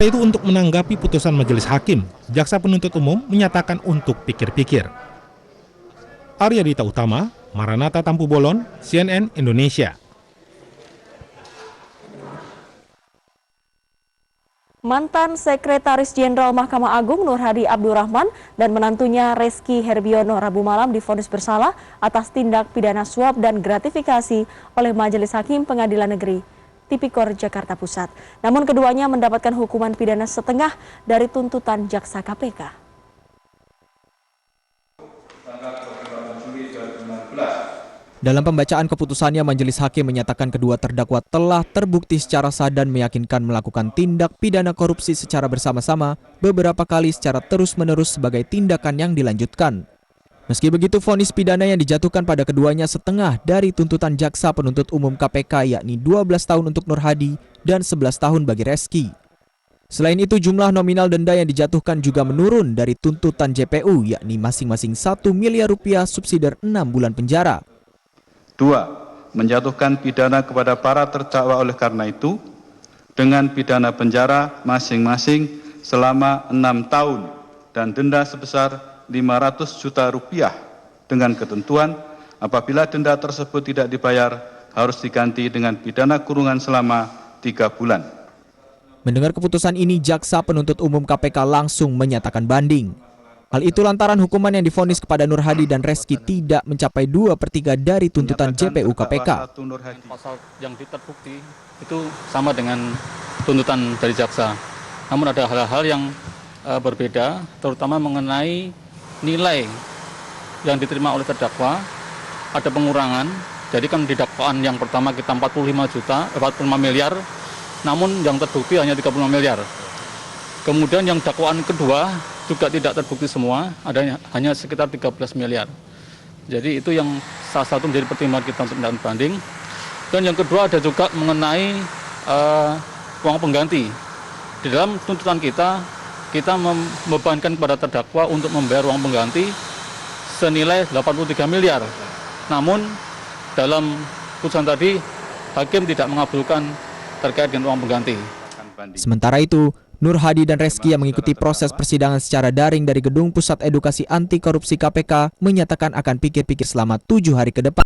Itu untuk menanggapi putusan majelis hakim, jaksa penuntut umum menyatakan untuk pikir-pikir. Arya Dita Utama, Maranatha Tampu Bolon, CNN Indonesia. Mantan Sekretaris Jenderal Mahkamah Agung Nur Hadi Abdurrahman dan menantunya Reski Herbiono Rabu malam divonis bersalah atas tindak pidana suap dan gratifikasi oleh Majelis Hakim Pengadilan Negeri Tipikor Jakarta Pusat. Namun keduanya mendapatkan hukuman pidana setengah dari tuntutan jaksa KPK. Dalam pembacaan keputusannya, Majelis Hakim menyatakan kedua terdakwa telah terbukti secara sah dan meyakinkan melakukan tindak pidana korupsi secara bersama-sama beberapa kali secara terus-menerus sebagai tindakan yang dilanjutkan. Meski begitu, vonis pidana yang dijatuhkan pada keduanya setengah dari tuntutan jaksa penuntut umum KPK, yakni 12 tahun untuk Nur Hadi dan 11 tahun bagi Reski. Selain itu, jumlah nominal denda yang dijatuhkan juga menurun dari tuntutan JPU, yakni masing-masing 1 miliar rupiah subsidi 6 bulan penjara. 2. Menjatuhkan pidana kepada para terdakwa oleh karena itu dengan pidana penjara masing-masing selama 6 tahun dan denda sebesar 500 juta rupiah dengan ketentuan apabila denda tersebut tidak dibayar harus diganti dengan pidana kurungan selama 3 bulan. Mendengar keputusan ini, jaksa penuntut umum KPK langsung menyatakan banding. Hal itu lantaran hukuman yang divonis kepada Nur Hadi dan Reski tidak mencapai 2/3 dari tuntutan JPU KPK. Pasal yang terbukti itu sama dengan tuntutan dari jaksa. Namun ada hal-hal yang berbeda, terutama mengenai nilai yang diterima oleh terdakwa, ada pengurangan. Jadi kan di dakwaan yang pertama kita 45 miliar, namun yang terbukti hanya 35 miliar. Kemudian yang dakwaan kedua juga tidak terbukti semua, ada hanya sekitar 13 miliar. Jadi itu yang salah satu menjadi pertimbangan kita untuk melakukan banding. Dan yang kedua ada juga mengenai uang pengganti. Di dalam tuntutan kita membebankan kepada terdakwa untuk membayar uang pengganti senilai 83 miliar. Namun dalam putusan tadi hakim tidak mengabulkan terkait dengan uang pengganti. Sementara itu, Nur Hadi dan Reski yang mengikuti proses persidangan secara daring dari Gedung Pusat Edukasi Anti Korupsi KPK menyatakan akan pikir-pikir selama 7 hari ke depan.